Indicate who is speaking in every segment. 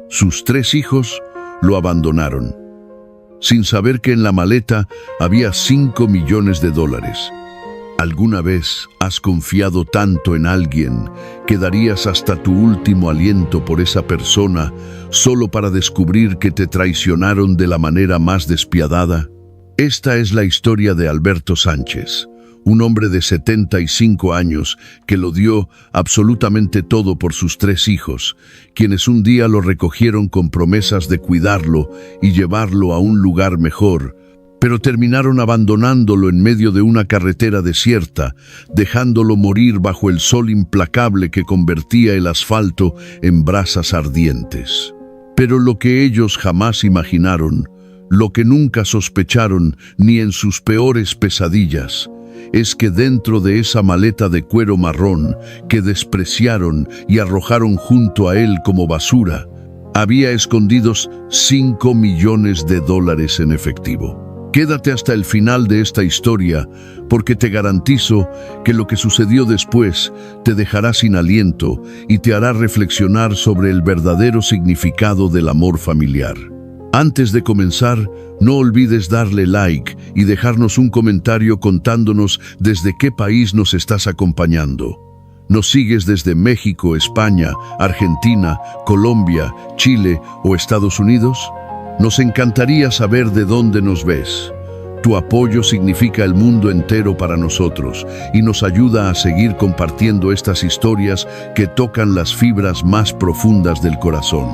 Speaker 1: Sus 3 hijos lo abandonaron, sin saber que en la maleta había $5 millones. ¿Alguna vez has confiado tanto en alguien que darías hasta tu último aliento por esa persona solo para descubrir que te traicionaron de la manera más despiadada? Esta es la historia de Alberto Sánchez, un hombre de 75 años que lo dio absolutamente todo por sus 3 hijos, quienes un día lo recogieron con promesas de cuidarlo y llevarlo a un lugar mejor, pero terminaron abandonándolo en medio de una carretera desierta, dejándolo morir bajo el sol implacable que convertía el asfalto en brasas ardientes. Pero lo que ellos jamás imaginaron, lo que nunca sospecharon ni en sus peores pesadillas, es que dentro de esa maleta de cuero marrón que despreciaron y arrojaron junto a él como basura, había escondidos $5 millones en efectivo. Quédate hasta el final de esta historia, porque te garantizo que lo que sucedió después te dejará sin aliento y te hará reflexionar sobre el verdadero significado del amor familiar. Antes de comenzar, no olvides darle like y dejarnos un comentario contándonos desde qué país nos estás acompañando. ¿Nos sigues desde México, España, Argentina, Colombia, Chile o Estados Unidos? Nos encantaría saber de dónde nos ves. Tu apoyo significa el mundo entero para nosotros y nos ayuda a seguir compartiendo estas historias que tocan las fibras más profundas del corazón.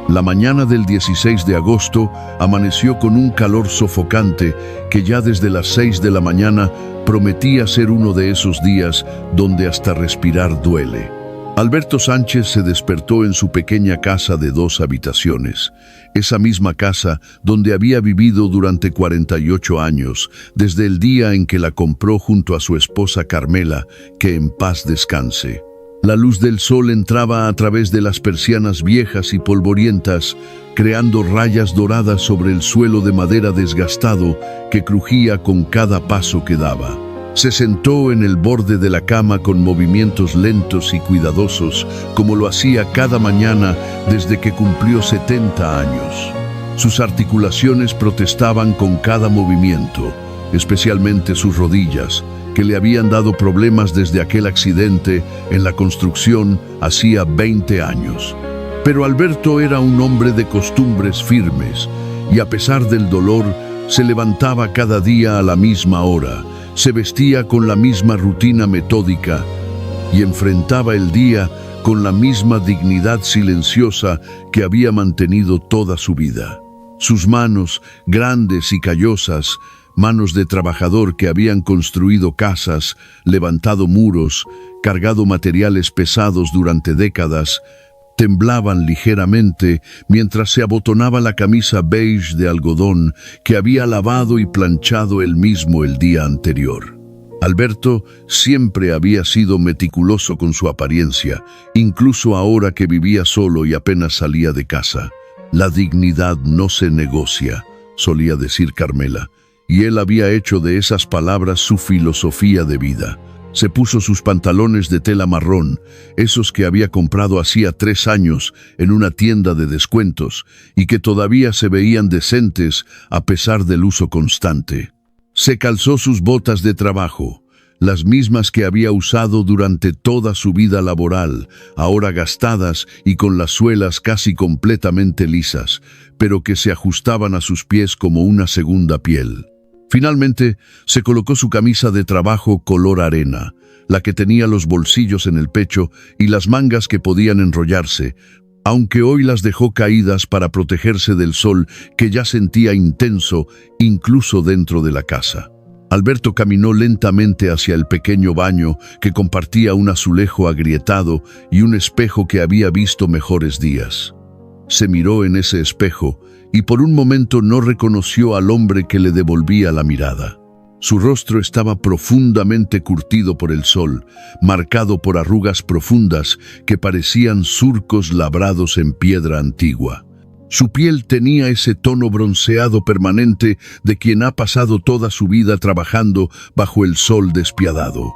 Speaker 1: La mañana del 16 de agosto amaneció con un calor sofocante que ya desde las 6 de la mañana prometía ser uno de esos días donde hasta respirar duele. Alberto Sánchez se despertó en su pequeña casa de 2 habitaciones, esa misma casa donde había vivido durante 48 años, desde el día en que la compró junto a su esposa Carmela, que en paz descanse. La luz del sol entraba a través de las persianas viejas y polvorientas, creando rayas doradas sobre el suelo de madera desgastado que crujía con cada paso que daba. Se sentó en el borde de la cama con movimientos lentos y cuidadosos, como lo hacía cada mañana desde que cumplió 70 años. Sus articulaciones protestaban con cada movimiento, especialmente sus rodillas, que le habían dado problemas desde aquel accidente en la construcción hacía 20 años. Pero Alberto era un hombre de costumbres firmes, y a pesar del dolor, se levantaba cada día a la misma hora, se vestía con la misma rutina metódica y enfrentaba el día con la misma dignidad silenciosa que había mantenido toda su vida. Sus manos, grandes y callosas, manos de trabajador que habían construido casas, levantado muros, cargado materiales pesados durante décadas, temblaban ligeramente mientras se abotonaba la camisa beige de algodón que había lavado y planchado él mismo el día anterior. Alberto siempre había sido meticuloso con su apariencia, incluso ahora que vivía solo y apenas salía de casa. La dignidad no se negocia, solía decir Carmela, y él había hecho de esas palabras su filosofía de vida. Se puso sus pantalones de tela marrón, esos que había comprado hacía 3 años en una tienda de descuentos y que todavía se veían decentes a pesar del uso constante. Se calzó sus botas de trabajo, las mismas que había usado durante toda su vida laboral, ahora gastadas y con las suelas casi completamente lisas, pero que se ajustaban a sus pies como una segunda piel. Finalmente, se colocó su camisa de trabajo color arena, la que tenía los bolsillos en el pecho y las mangas que podían enrollarse, aunque hoy las dejó caídas para protegerse del sol que ya sentía intenso incluso dentro de la casa. Alberto caminó lentamente hacia el pequeño baño que compartía un azulejo agrietado y un espejo que había visto mejores días. Se miró en ese espejo y por un momento no reconoció al hombre que le devolvía la mirada. Su rostro estaba profundamente curtido por el sol, marcado por arrugas profundas que parecían surcos labrados en piedra antigua. Su piel tenía ese tono bronceado permanente de quien ha pasado toda su vida trabajando bajo el sol despiadado.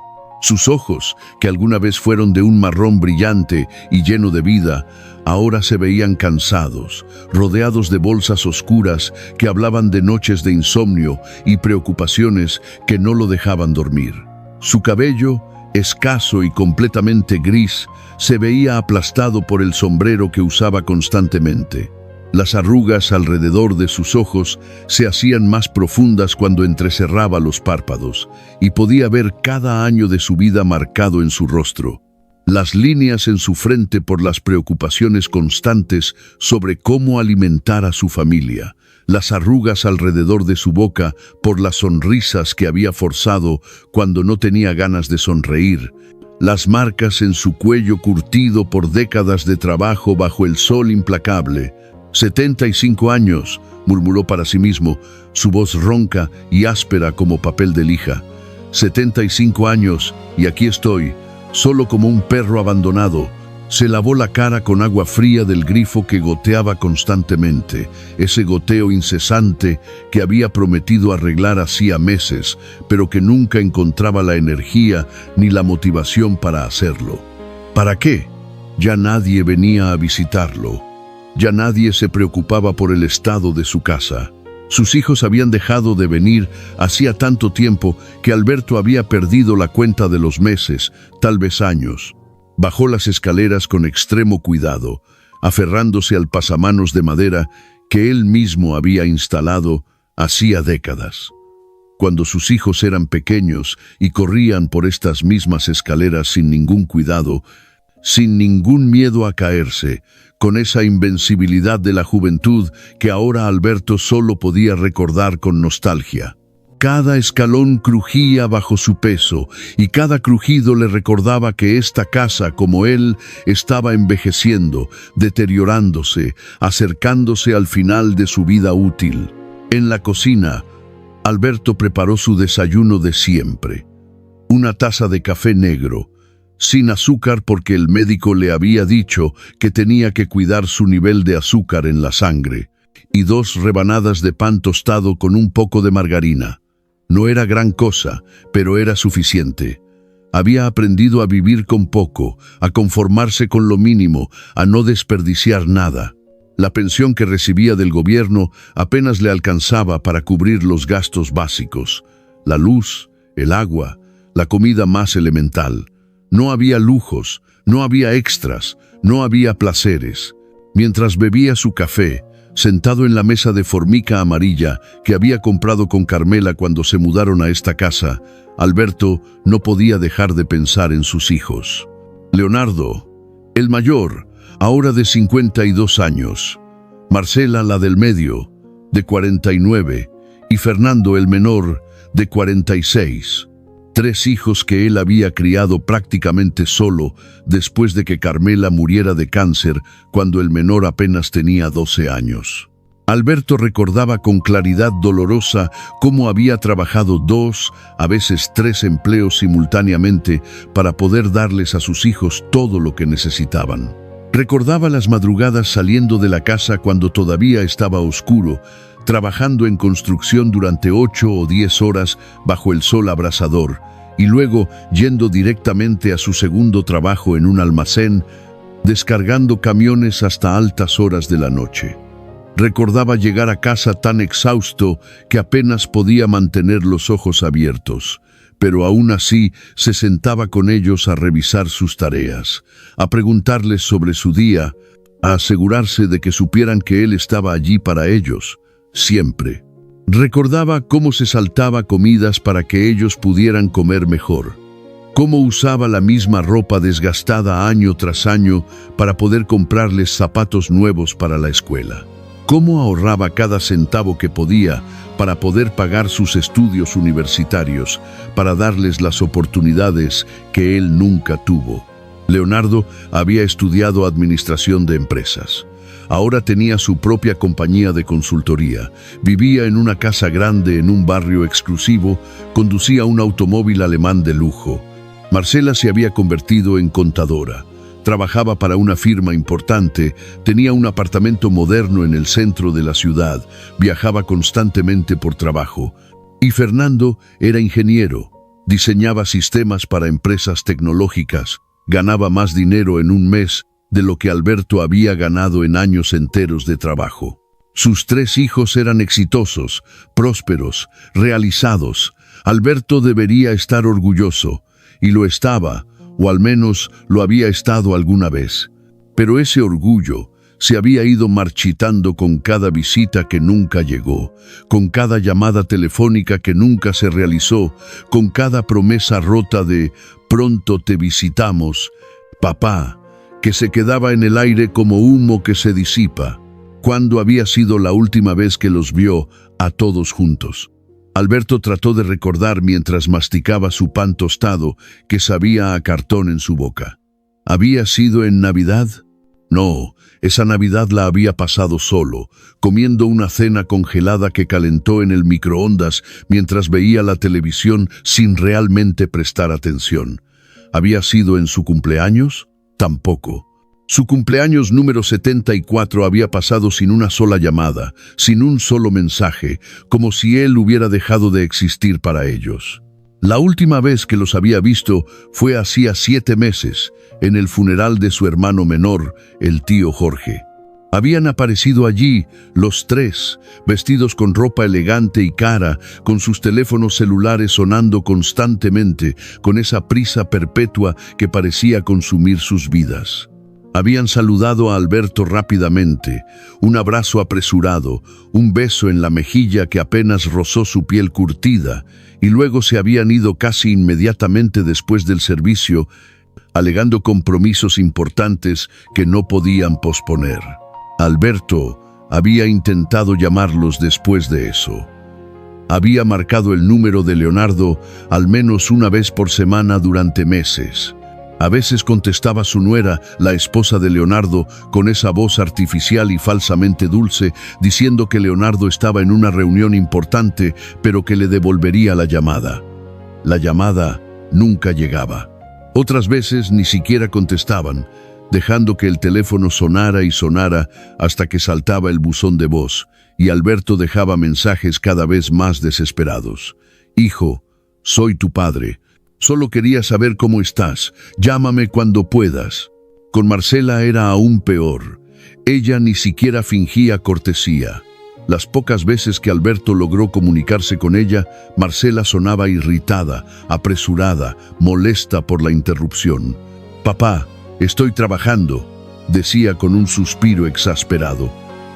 Speaker 1: Sus ojos, que alguna vez fueron de un marrón brillante y lleno de vida, ahora se veían cansados, rodeados de bolsas oscuras que hablaban de noches de insomnio y preocupaciones que no lo dejaban dormir. Su cabello, escaso y completamente gris, se veía aplastado por el sombrero que usaba constantemente. Las arrugas alrededor de sus ojos se hacían más profundas cuando entrecerraba los párpados, y podía ver cada año de su vida marcado en su rostro. Las líneas en su frente por las preocupaciones constantes sobre cómo alimentar a su familia. Las arrugas alrededor de su boca por las sonrisas que había forzado cuando no tenía ganas de sonreír. Las marcas en su cuello curtido por décadas de trabajo bajo el sol implacable. 75 años, murmuró para sí mismo, su voz ronca y áspera como papel de lija. 75 años, y aquí estoy, solo como un perro abandonado. Se lavó la cara con agua fría del grifo que goteaba constantemente, ese goteo incesante que había prometido arreglar hacía meses, pero que nunca encontraba la energía ni la motivación para hacerlo. ¿Para qué? Ya nadie venía a visitarlo. Ya nadie se preocupaba por el estado de su casa. Sus hijos habían dejado de venir hacía tanto tiempo que Alberto había perdido la cuenta de los meses, tal vez años. Bajó las escaleras con extremo cuidado, aferrándose al pasamanos de madera que él mismo había instalado hacía décadas. Cuando sus hijos eran pequeños y corrían por estas mismas escaleras sin ningún cuidado, sin ningún miedo a caerse, con esa invencibilidad de la juventud que ahora Alberto solo podía recordar con nostalgia. Cada escalón crujía bajo su peso y cada crujido le recordaba que esta casa, como él, estaba envejeciendo, deteriorándose, acercándose al final de su vida útil. En la cocina, Alberto preparó su desayuno de siempre. Una taza de café negro, sin azúcar porque el médico le había dicho que tenía que cuidar su nivel de azúcar en la sangre, y 2 rebanadas de pan tostado con un poco de margarina. No era gran cosa, pero era suficiente. Había aprendido a vivir con poco, a conformarse con lo mínimo, a no desperdiciar nada. La pensión que recibía del gobierno apenas le alcanzaba para cubrir los gastos básicos, la luz, el agua, la comida más elemental. No había lujos, no había extras, no había placeres. Mientras bebía su café, sentado en la mesa de formica amarilla que había comprado con Carmela cuando se mudaron a esta casa, Alberto no podía dejar de pensar en sus hijos. Leonardo, el mayor, ahora de 52 años, Marcela, la del medio, de 49, y Fernando, el menor, de 46. 3 hijos que él había criado prácticamente solo después de que Carmela muriera de cáncer cuando el menor apenas tenía 12 años. Alberto recordaba con claridad dolorosa cómo había trabajado 2, a veces 3 empleos simultáneamente para poder darles a sus hijos todo lo que necesitaban. Recordaba las madrugadas saliendo de la casa cuando todavía estaba oscuro, trabajando en construcción durante 8 o 10 horas bajo el sol abrasador, y luego yendo directamente a su segundo trabajo en un almacén, descargando camiones hasta altas horas de la noche. Recordaba llegar a casa tan exhausto que apenas podía mantener los ojos abiertos, pero aún así se sentaba con ellos a revisar sus tareas, a preguntarles sobre su día, a asegurarse de que supieran que él estaba allí para ellos, siempre. Recordaba cómo se saltaba comidas para que ellos pudieran comer mejor, cómo usaba la misma ropa desgastada año tras año para poder comprarles zapatos nuevos para la escuela, cómo ahorraba cada centavo que podía para poder pagar sus estudios universitarios, para darles las oportunidades que él nunca tuvo. Leonardo había estudiado administración de empresas. Ahora tenía su propia compañía de consultoría, vivía en una casa grande en un barrio exclusivo, conducía un automóvil alemán de lujo. Marcela se había convertido en contadora, trabajaba para una firma importante, tenía un apartamento moderno en el centro de la ciudad, viajaba constantemente por trabajo. Y Fernando era ingeniero, Diseñaba sistemas para empresas tecnológicas, ganaba más dinero en un mes de lo que Alberto había ganado en años enteros de trabajo. Sus 3 hijos eran exitosos, prósperos, realizados. Alberto debería estar orgulloso, y lo estaba, o al menos lo había estado alguna vez. Pero ese orgullo se había ido marchitando con cada visita que nunca llegó, con cada llamada telefónica que nunca se realizó, con cada promesa rota de «pronto te visitamos, papá», que se quedaba en el aire como humo que se disipa. ¿Cuándo había sido la última vez que los vio a todos juntos? Alberto trató de recordar mientras masticaba su pan tostado que sabía a cartón en su boca. ¿Había sido en Navidad? No, esa Navidad la había pasado solo, comiendo una cena congelada que calentó en el microondas mientras veía la televisión sin realmente prestar atención. ¿Había sido en su cumpleaños? Tampoco. Su cumpleaños número 74 había pasado sin una sola llamada, sin un solo mensaje, como si él hubiera dejado de existir para ellos. La última vez que los había visto fue hacía 7 meses, en el funeral de su hermano menor, el tío Jorge. Habían aparecido allí los 3, vestidos con ropa elegante y cara, con sus teléfonos celulares sonando constantemente, con esa prisa perpetua que parecía consumir sus vidas. Habían saludado a Alberto rápidamente, un abrazo apresurado, un beso en la mejilla que apenas rozó su piel curtida, y luego se habían ido casi inmediatamente después del servicio, alegando compromisos importantes que no podían posponer. Alberto había intentado llamarlos después de eso. Había marcado el número de Leonardo al menos una vez por semana durante meses. A veces contestaba su nuera, la esposa de Leonardo, con esa voz artificial y falsamente dulce, diciendo que Leonardo estaba en una reunión importante, pero que le devolvería la llamada. La llamada nunca llegaba. Otras veces ni siquiera contestaban, dejando que el teléfono sonara y sonara hasta que saltaba el buzón de voz, y Alberto dejaba mensajes cada vez más desesperados. «Hijo, soy tu padre. Solo quería saber cómo estás. Llámame cuando puedas». Con Marcela era aún peor. Ella ni siquiera fingía cortesía. Las pocas veces que Alberto logró comunicarse con ella, Marcela sonaba irritada, apresurada, molesta por la interrupción. «Papá, estoy trabajando», decía con un suspiro exasperado.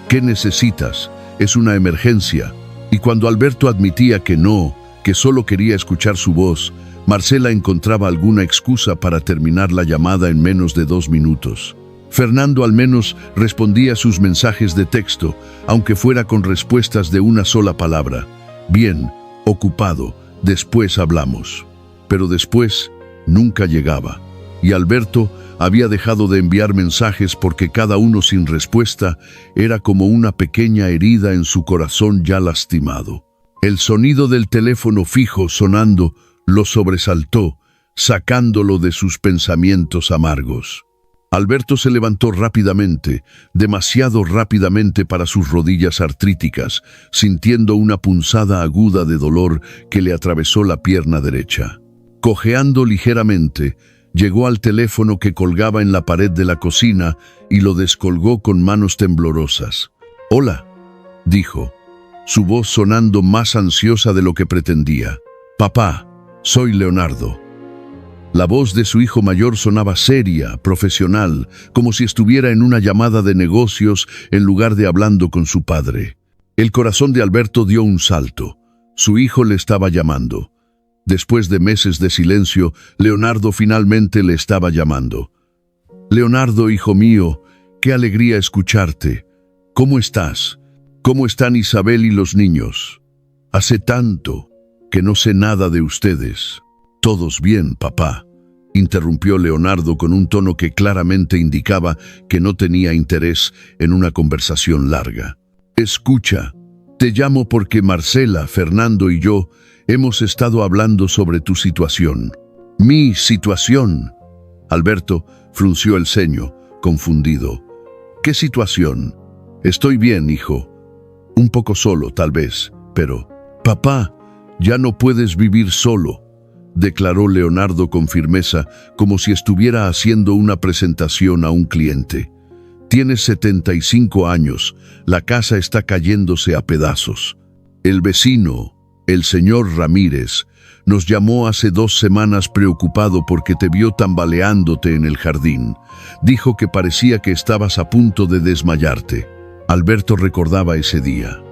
Speaker 1: «¿Qué necesitas? Es una emergencia». Y cuando Alberto admitía que no, que solo quería escuchar su voz, Marcela encontraba alguna excusa para terminar la llamada en menos de 2 minutos. Fernando al menos respondía sus mensajes de texto, aunque fuera con respuestas de una sola palabra. «Bien, ocupado, después hablamos». Pero después nunca llegaba. Y Alberto había dejado de enviar mensajes porque cada uno sin respuesta era como una pequeña herida en su corazón ya lastimado. El sonido del teléfono fijo sonando lo sobresaltó, sacándolo de sus pensamientos amargos. Alberto se levantó rápidamente, demasiado rápidamente para sus rodillas artríticas, sintiendo una punzada aguda de dolor que le atravesó la pierna derecha. Cojeando ligeramente, llegó al teléfono que colgaba en la pared de la cocina y lo descolgó con manos temblorosas. «Hola», dijo, su voz sonando más ansiosa de lo que pretendía. «Papá, soy Leonardo». La voz de su hijo mayor sonaba seria, profesional, como si estuviera en una llamada de negocios en lugar de hablando con su padre. El corazón de Alberto dio un salto. Su hijo le estaba llamando. Después de meses de silencio, Leonardo finalmente le estaba llamando. «Leonardo, hijo mío, qué alegría escucharte. ¿Cómo estás? ¿Cómo están Isabel y los niños? Hace tanto que no sé nada de ustedes». «Todos bien, papá», interrumpió Leonardo con un tono que claramente indicaba que no tenía interés en una conversación larga. «Escucha, te llamo porque Marcela, Fernando y yo hemos estado hablando sobre tu situación». «¿Mi situación?». Alberto frunció el ceño, confundido. «¿Qué situación?». «Estoy bien, hijo. Un poco solo, tal vez, pero...». «Papá, ya no puedes vivir solo. declaró Leonardo con firmeza, como si estuviera haciendo una presentación a un cliente. Tienes 75 años, la casa está cayéndose a pedazos. El vecino, el señor Ramírez, nos llamó hace 2 semanas preocupado porque te vio tambaleándote en el jardín. Dijo que parecía que estabas a punto de desmayarte. Alberto recordaba ese día.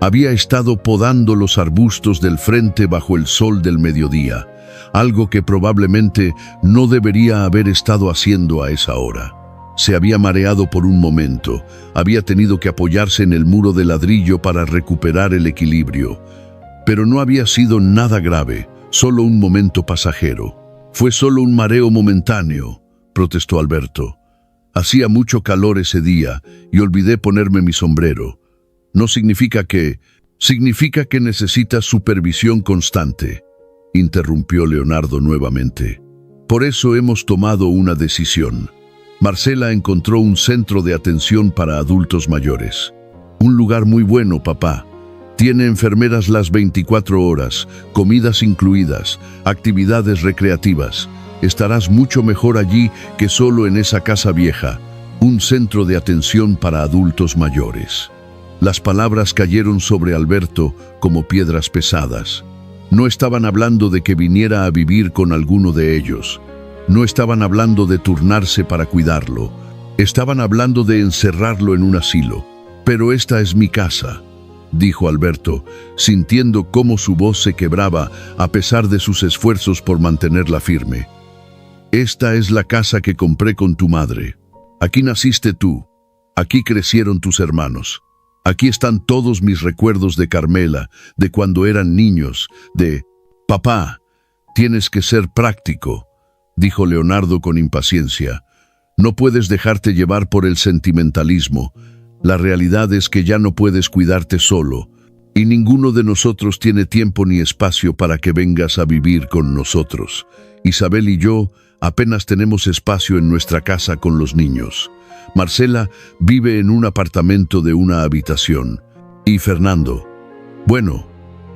Speaker 1: Había estado podando los arbustos del frente bajo el sol del mediodía, algo que probablemente no debería haber estado haciendo a esa hora. Se había mareado por un momento, había tenido que apoyarse en el muro de ladrillo para recuperar el equilibrio. Pero no había sido nada grave, solo un momento pasajero. Fue solo un mareo momentáneo, protestó Alberto. Hacía mucho calor ese día y olvidé ponerme mi sombrero. No significa que... Significa que necesitas supervisión constante, interrumpió Leonardo nuevamente. Por eso hemos tomado una decisión. Marcela encontró un centro de atención para adultos mayores. Un lugar muy bueno, papá. Tiene enfermeras las 24 horas, comidas incluidas, actividades recreativas. Estarás mucho mejor allí que solo en esa casa vieja. Un centro de atención para adultos mayores. Las palabras cayeron sobre Alberto como piedras pesadas. No estaban hablando de que viniera a vivir con alguno de ellos. No estaban hablando de turnarse para cuidarlo. Estaban hablando de encerrarlo en un asilo. Pero esta es mi casa, dijo Alberto, sintiendo cómo su voz se quebraba a pesar de sus esfuerzos por mantenerla firme. Esta es la casa que compré con tu madre. Aquí naciste tú. Aquí crecieron tus hermanos. Aquí están todos mis recuerdos de Carmela, de cuando eran niños, de... Papá, tienes que ser práctico, dijo Leonardo con impaciencia. No puedes dejarte llevar por el sentimentalismo. La realidad es que ya no puedes cuidarte solo, y ninguno de nosotros tiene tiempo ni espacio para que vengas a vivir con nosotros. Isabel y yo apenas tenemos espacio en nuestra casa con los niños. Marcela vive en un apartamento de una habitación. ¿Y Fernando? Bueno,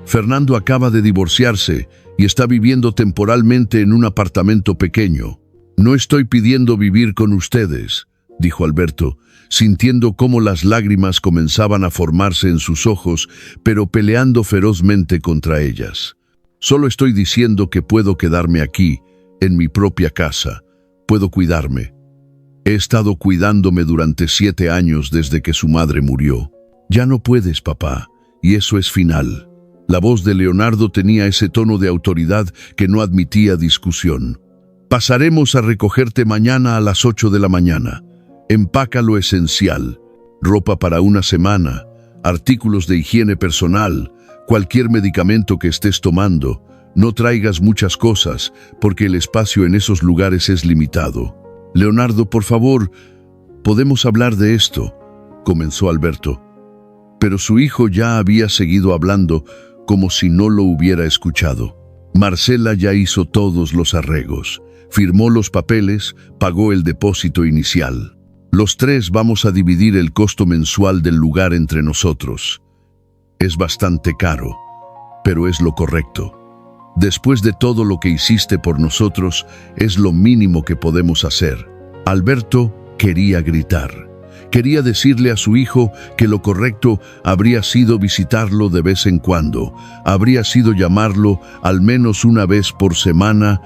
Speaker 1: Fernando acaba de divorciarse y está viviendo temporalmente en un apartamento pequeño. No estoy pidiendo vivir con ustedes, dijo Alberto, sintiendo cómo las lágrimas comenzaban a formarse en sus ojos, pero peleando ferozmente contra ellas. Solo estoy diciendo que puedo quedarme aquí, en mi propia casa. Puedo cuidarme. He estado cuidándome durante 7 años desde que su madre murió. Ya no puedes, papá, y eso es final. La voz de Leonardo tenía ese tono de autoridad que no admitía discusión. Pasaremos a recogerte mañana a las 8 de la mañana. Empaca lo esencial, ropa para una semana, artículos de higiene personal, cualquier medicamento que estés tomando. No traigas muchas cosas, porque el espacio en esos lugares es limitado. Leonardo, por favor, podemos hablar de esto, comenzó Alberto. Pero su hijo ya había seguido hablando como si no lo hubiera escuchado. Marcela ya hizo todos los arreglos, firmó los papeles, pagó el depósito inicial. Los 3 vamos a dividir el costo mensual del lugar entre nosotros. Es bastante caro, pero es lo correcto. Después de todo lo que hiciste por nosotros, es lo mínimo que podemos hacer. Alberto quería gritar. Quería decirle a su hijo que lo correcto habría sido visitarlo de vez en cuando, habría sido llamarlo al menos una vez por semana,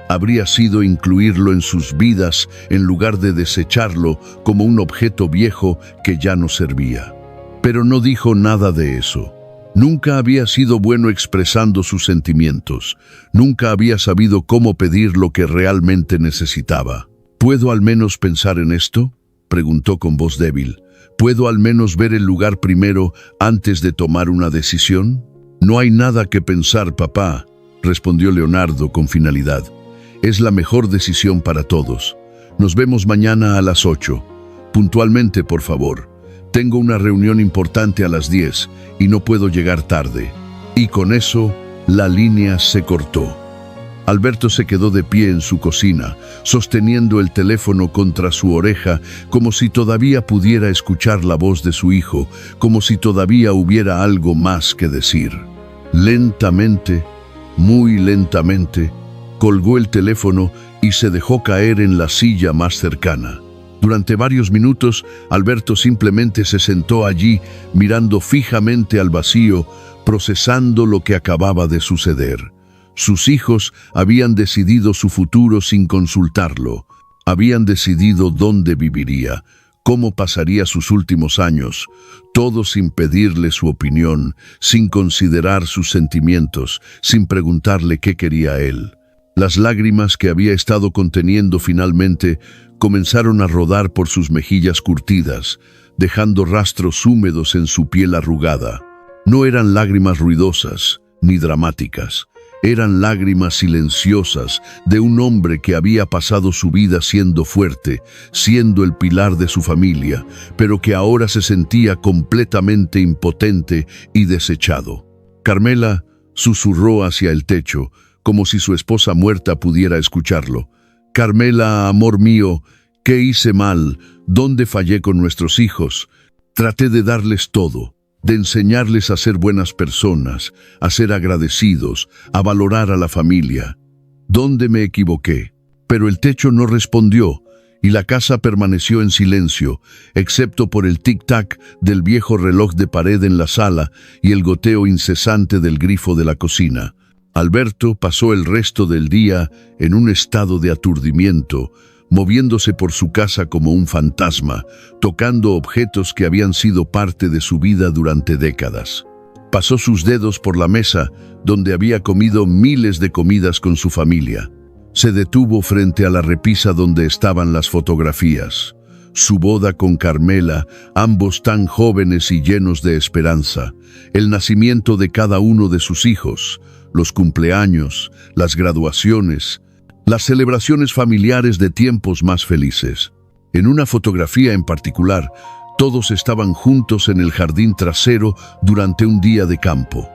Speaker 1: habría sido incluirlo en sus vidas en lugar de desecharlo como un objeto viejo que ya no servía. Pero no dijo nada de eso. Nunca había sido bueno expresando sus sentimientos. Nunca había sabido cómo pedir lo que realmente necesitaba. ¿Puedo al menos pensar en esto?, preguntó con voz débil. ¿Puedo al menos ver el lugar primero antes de tomar una decisión? No hay nada que pensar, papá, respondió Leonardo con finalidad. Es la mejor decisión para todos. Nos vemos mañana a las 8. Puntualmente, por favor. Tengo una reunión importante a las 10 y no puedo llegar tarde. Y con eso, la línea se cortó. Alberto se quedó de pie en su cocina, sosteniendo el teléfono contra su oreja, como si todavía pudiera escuchar la voz de su hijo, como si todavía hubiera algo más que decir. Lentamente, muy lentamente, colgó el teléfono y se dejó caer en la silla más cercana. Durante varios minutos, Alberto simplemente se sentó allí, mirando fijamente al vacío, procesando lo que acababa de suceder. Sus hijos habían decidido su futuro sin consultarlo. Habían decidido dónde viviría, cómo pasaría sus últimos años, todo sin pedirle su opinión, sin considerar sus sentimientos, sin preguntarle qué quería él. Las lágrimas que había estado conteniendo finalmente comenzaron a rodar por sus mejillas curtidas, dejando rastros húmedos en su piel arrugada. No eran lágrimas ruidosas ni dramáticas. Eran lágrimas silenciosas de un hombre que había pasado su vida siendo fuerte, siendo el pilar de su familia, pero que ahora se sentía completamente impotente y desechado. Carmela susurró hacia el techo, como si su esposa muerta pudiera escucharlo. «Carmela, amor mío, ¿qué hice mal? ¿Dónde fallé con nuestros hijos? Traté de darles todo, de enseñarles a ser buenas personas, a ser agradecidos, a valorar a la familia. ¿Dónde me equivoqué?» Pero el techo no respondió y la casa permaneció en silencio, excepto por el tic-tac del viejo reloj de pared en la sala y el goteo incesante del grifo de la cocina. Alberto pasó el resto del día en un estado de aturdimiento, moviéndose por su casa como un fantasma, tocando objetos que habían sido parte de su vida durante décadas. Pasó sus dedos por la mesa, donde había comido miles de comidas con su familia. Se detuvo frente a la repisa donde estaban las fotografías. Su boda con Carmela, ambos tan jóvenes y llenos de esperanza. El nacimiento de cada uno de sus hijos, los cumpleaños, las graduaciones, las celebraciones familiares de tiempos más felices. En una fotografía en particular, todos estaban juntos en el jardín trasero durante un día de campo.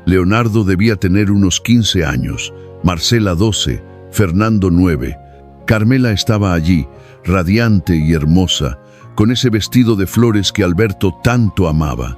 Speaker 1: Leonardo debía tener unos 15 años, Marcela 12, Fernando 9. Carmela estaba allí, radiante y hermosa, con ese vestido de flores que Alberto tanto amaba.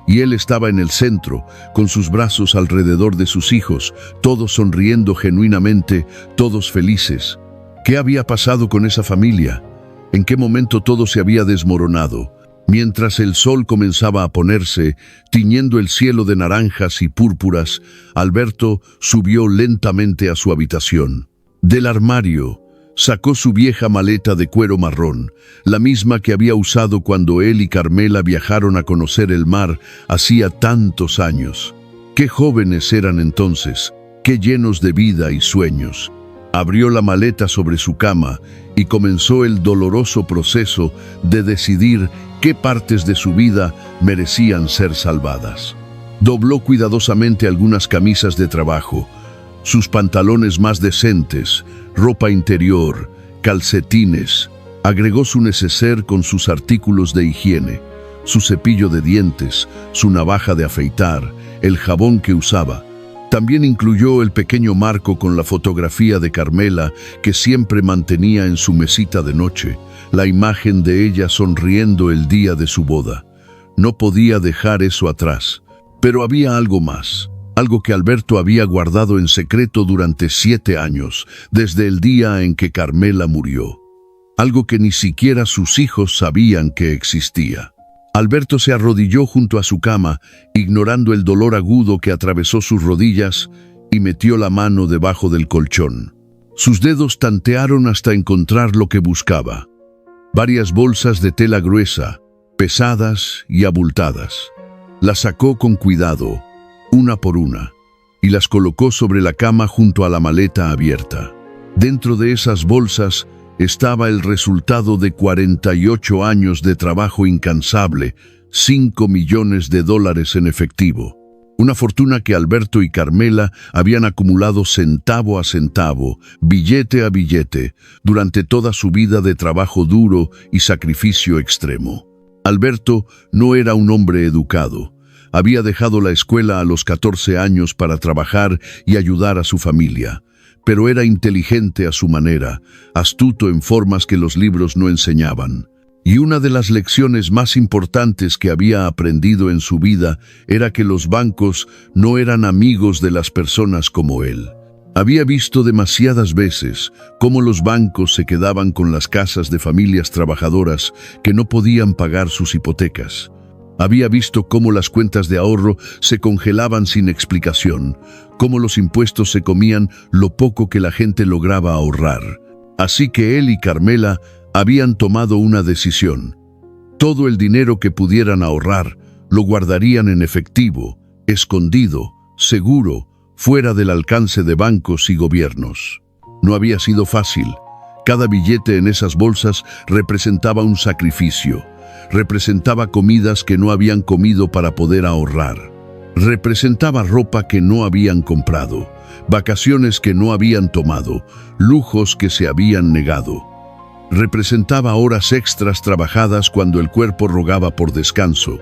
Speaker 1: Y él estaba en el centro, con sus brazos alrededor de sus hijos, todos sonriendo genuinamente, todos felices. ¿Qué había pasado con esa familia? ¿En qué momento todo se había desmoronado? Mientras el sol comenzaba a ponerse, tiñendo el cielo de naranjas y púrpuras, Alberto subió lentamente a su habitación. Del armario sacó su vieja maleta de cuero marrón, la misma que había usado cuando él y Carmela viajaron a conocer el mar hacía tantos años. Qué jóvenes eran entonces, qué llenos de vida y sueños. Abrió la maleta sobre su cama y comenzó el doloroso proceso de decidir qué partes de su vida merecían ser salvadas. Dobló cuidadosamente algunas camisas de trabajo, sus pantalones más decentes, ropa interior, calcetines. Agregó su neceser con sus artículos de higiene, su cepillo de dientes, su navaja de afeitar, el jabón que usaba. También incluyó el pequeño marco con la fotografía de Carmela que siempre mantenía en su mesita de noche, la imagen de ella sonriendo el día de su boda. No podía dejar eso atrás, pero había algo más. Algo que Alberto había guardado en secreto durante 7 años, desde el día en que Carmela murió. Algo que ni siquiera sus hijos sabían que existía. Alberto se arrodilló junto a su cama, ignorando el dolor agudo que atravesó sus rodillas, y metió la mano debajo del colchón. Sus dedos tantearon hasta encontrar lo que buscaba. Varias bolsas de tela gruesa, pesadas y abultadas. Las sacó con cuidado, una por una, y las colocó sobre la cama junto a la maleta abierta. Dentro de esas bolsas estaba el resultado de 48 años de trabajo incansable, $5 millones en efectivo. Una fortuna que Alberto y Carmela habían acumulado centavo a centavo, billete a billete, durante toda su vida de trabajo duro y sacrificio extremo. Alberto no era un hombre educado. Había dejado la escuela a los 14 años para trabajar y ayudar a su familia, pero era inteligente a su manera, astuto en formas que los libros no enseñaban. Y una de las lecciones más importantes que había aprendido en su vida era que los bancos no eran amigos de las personas como él. Había visto demasiadas veces cómo los bancos se quedaban con las casas de familias trabajadoras que no podían pagar sus hipotecas. Había visto cómo las cuentas de ahorro se congelaban sin explicación, cómo los impuestos se comían lo poco que la gente lograba ahorrar. Así que él y Carmela habían tomado una decisión. Todo el dinero que pudieran ahorrar lo guardarían en efectivo, escondido, seguro, fuera del alcance de bancos y gobiernos. No había sido fácil. Cada billete en esas bolsas representaba un sacrificio. Representaba comidas que no habían comido para poder ahorrar. Representaba ropa que no habían comprado, vacaciones que no habían tomado, lujos que se habían negado. Representaba horas extras trabajadas cuando el cuerpo rogaba por descanso.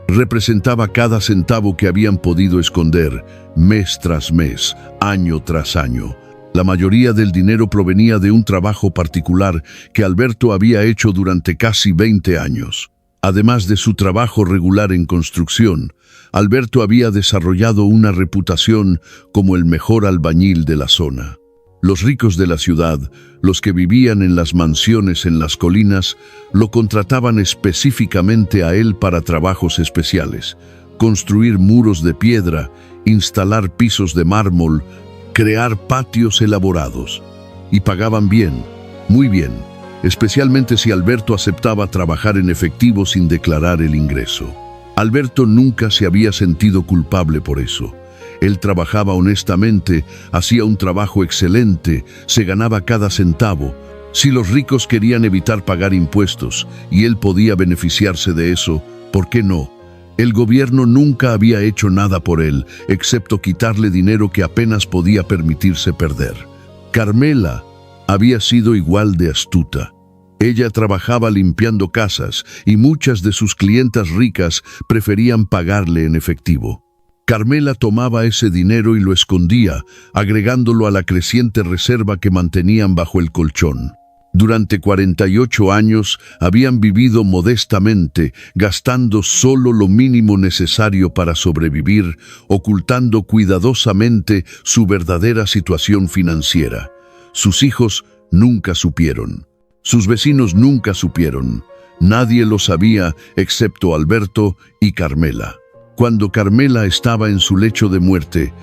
Speaker 1: Representaba cada centavo que habían podido esconder, mes tras mes, año tras año. La mayoría del dinero provenía de un trabajo particular que Alberto había hecho durante casi 20 años. Además de su trabajo regular en construcción, Alberto había desarrollado una reputación como el mejor albañil de la zona. Los ricos de la ciudad, los que vivían en las mansiones en las colinas, lo contrataban específicamente a él para trabajos especiales: construir muros de piedra, instalar pisos de mármol, crear patios elaborados. Y pagaban bien, muy bien, especialmente si Alberto aceptaba trabajar en efectivo sin declarar el ingreso. Alberto nunca se había sentido culpable por eso. Él trabajaba honestamente, hacía un trabajo excelente, se ganaba cada centavo. Si los ricos querían evitar pagar impuestos y él podía beneficiarse de eso, ¿por qué no? El gobierno nunca había hecho nada por él, excepto quitarle dinero que apenas podía permitirse perder. Carmela había sido igual de astuta. Ella trabajaba limpiando casas y muchas de sus clientas ricas preferían pagarle en efectivo. Carmela tomaba ese dinero y lo escondía, agregándolo a la creciente reserva que mantenían bajo el colchón. Durante 48 años habían vivido modestamente, gastando solo lo mínimo necesario para sobrevivir, ocultando cuidadosamente su verdadera situación financiera. Sus hijos nunca supieron. Sus vecinos nunca supieron. Nadie lo sabía excepto Alberto y Carmela. Cuando Carmela estaba en su lecho de muerte,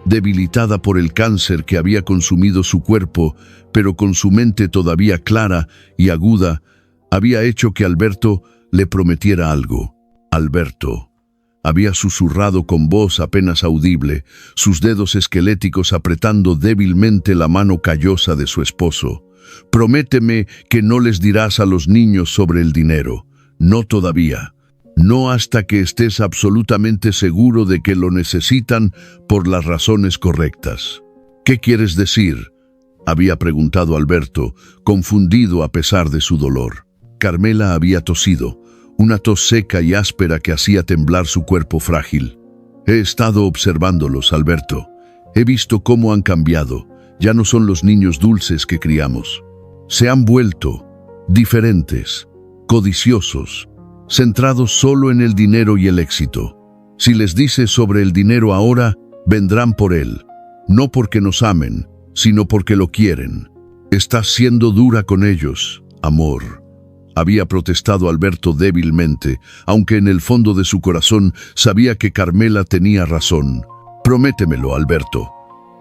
Speaker 1: debilitada por el cáncer que había consumido su cuerpo, pero con su mente todavía clara y aguda, había hecho que Alberto le prometiera algo. Alberto había susurrado con voz apenas audible, sus dedos esqueléticos apretando débilmente la mano callosa de su esposo. «Prométeme que no les dirás a los niños sobre el dinero. No todavía. No hasta que estés absolutamente seguro de que lo necesitan por las razones correctas». «¿Qué quieres decir?», había preguntado Alberto, confundido a pesar de su dolor. Carmela había tosido, una tos seca y áspera que hacía temblar su cuerpo frágil. «He estado observándolos, Alberto. He visto cómo han cambiado. Ya no son los niños dulces que criamos. Se han vuelto diferentes, codiciosos, centrados solo en el dinero y el éxito. Si les dices sobre el dinero ahora, vendrán por él, no porque nos amen, sino porque lo quieren. Estás siendo dura con ellos, amor», había protestado Alberto débilmente, aunque en el fondo de su corazón sabía que Carmela tenía razón. «Prométemelo, Alberto»,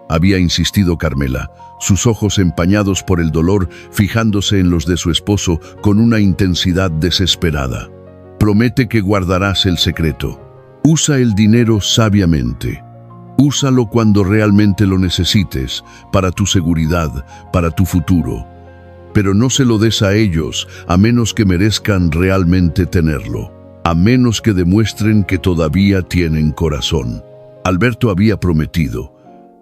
Speaker 1: había insistido Carmela, sus ojos empañados por el dolor fijándose en los de su esposo con una intensidad desesperada. «Promete que guardarás el secreto. Usa el dinero sabiamente. Úsalo cuando realmente lo necesites, para tu seguridad, para tu futuro. Pero no se lo des a ellos, a menos que merezcan realmente tenerlo, a menos que demuestren que todavía tienen corazón». Alberto había prometido.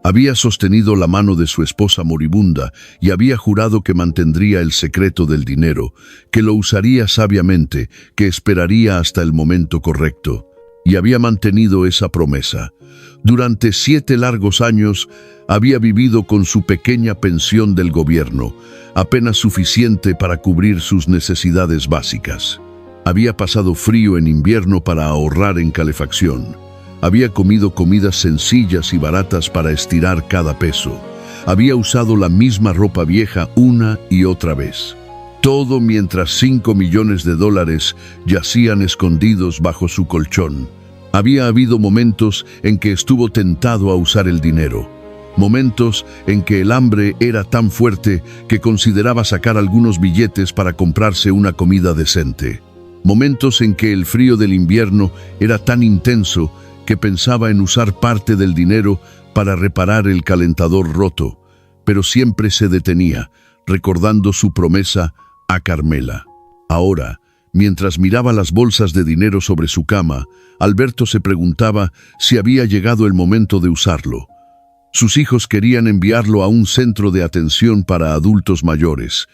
Speaker 1: Había sostenido la mano de su esposa moribunda y había jurado que mantendría el secreto del dinero, que lo usaría sabiamente, que esperaría hasta el momento correcto. y había mantenido esa promesa. Durante 7 largos años había vivido con su pequeña pensión del gobierno, apenas suficiente para cubrir sus necesidades básicas. Había pasado frío en invierno para ahorrar en calefacción. Había comido comidas sencillas y baratas para estirar cada peso. Había usado la misma ropa vieja una y otra vez. Todo mientras 5 millones de dólares yacían escondidos bajo su colchón. Había habido momentos en que estuvo tentado a usar el dinero. Momentos en que el hambre era tan fuerte que consideraba sacar algunos billetes para comprarse una comida decente. Momentos en que el frío del invierno era tan intenso que pensaba en usar parte del dinero para reparar el calentador roto, pero siempre se detenía, recordando su promesa a Carmela. Ahora, mientras miraba las bolsas de dinero sobre su cama, Alberto se preguntaba si había llegado el momento de usarlo. Sus hijos querían enviarlo a un centro de atención para adultos mayores.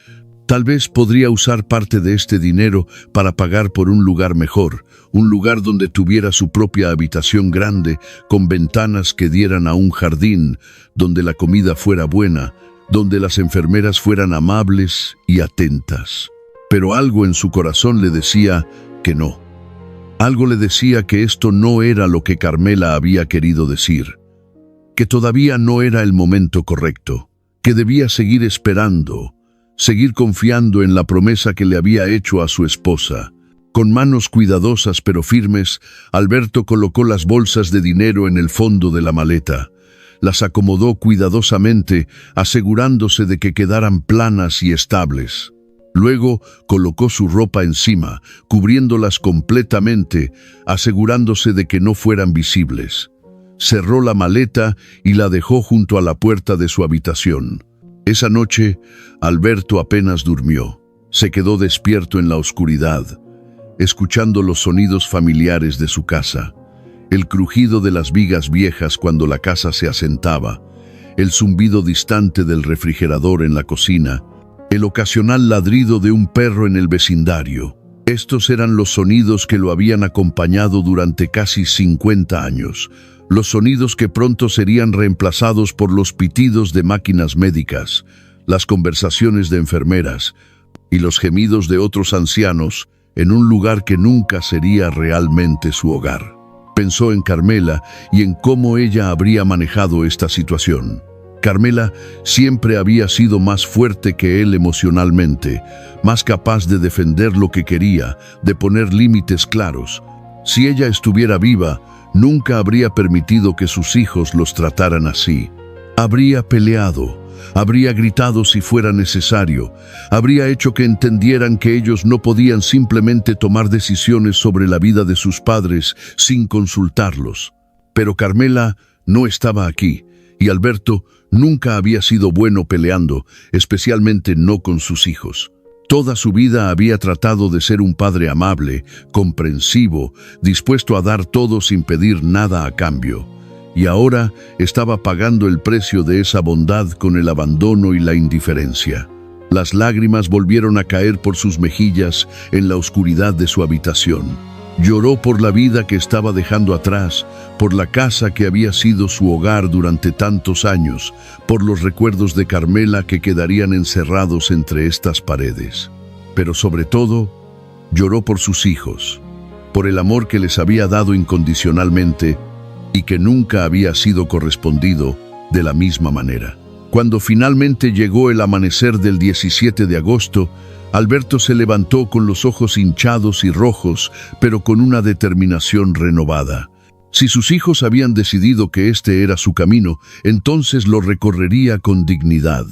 Speaker 1: Tal vez podría usar parte de este dinero para pagar por un lugar mejor, un lugar donde tuviera su propia habitación grande, con ventanas que dieran a un jardín, donde la comida fuera buena, donde las enfermeras fueran amables y atentas. Pero algo en su corazón le decía que no. Algo le decía que esto no era lo que Carmela había querido decir, que todavía no era el momento correcto, que debía seguir esperando, seguir confiando en la promesa que le había hecho a su esposa. Con manos cuidadosas pero firmes, Alberto colocó las bolsas de dinero en el fondo de la maleta. Las acomodó cuidadosamente, asegurándose de que quedaran planas y estables. Luego colocó su ropa encima, cubriéndolas completamente, asegurándose de que no fueran visibles. Cerró la maleta y la dejó junto a la puerta de su habitación. Esa noche, Alberto apenas durmió. Se quedó despierto en la oscuridad, escuchando los sonidos familiares de su casa. El crujido de las vigas viejas cuando la casa se asentaba, el zumbido distante del refrigerador en la cocina, el ocasional ladrido de un perro en el vecindario. Estos eran los sonidos que lo habían acompañado durante casi 50 años, los sonidos que pronto serían reemplazados por los pitidos de máquinas médicas, las conversaciones de enfermeras y los gemidos de otros ancianos en un lugar que nunca sería realmente su hogar. Pensó en Carmela y en cómo ella habría manejado esta situación. Carmela siempre había sido más fuerte que él emocionalmente, más capaz de defender lo que quería, de poner límites claros. Si ella estuviera viva, nunca habría permitido que sus hijos los trataran así. Habría peleado, habría gritado si fuera necesario, habría hecho que entendieran que ellos no podían simplemente tomar decisiones sobre la vida de sus padres sin consultarlos. Pero Carmela no estaba aquí, y Alberto nunca había sido bueno peleando, especialmente no con sus hijos. Toda su vida había tratado de ser un padre amable, comprensivo, dispuesto a dar todo sin pedir nada a cambio. Y ahora estaba pagando el precio de esa bondad con el abandono y la indiferencia. Las lágrimas volvieron a caer por sus mejillas en la oscuridad de su habitación. Lloró por la vida que estaba dejando atrás, por la casa que había sido su hogar durante tantos años, por los recuerdos de Carmela que quedarían encerrados entre estas paredes. Pero sobre todo, lloró por sus hijos, por el amor que les había dado incondicionalmente y que nunca había sido correspondido de la misma manera. Cuando finalmente llegó el amanecer del 17 de agosto, Alberto se levantó con los ojos hinchados y rojos, pero con una determinación renovada. Si sus hijos habían decidido que este era su camino, entonces lo recorrería con dignidad.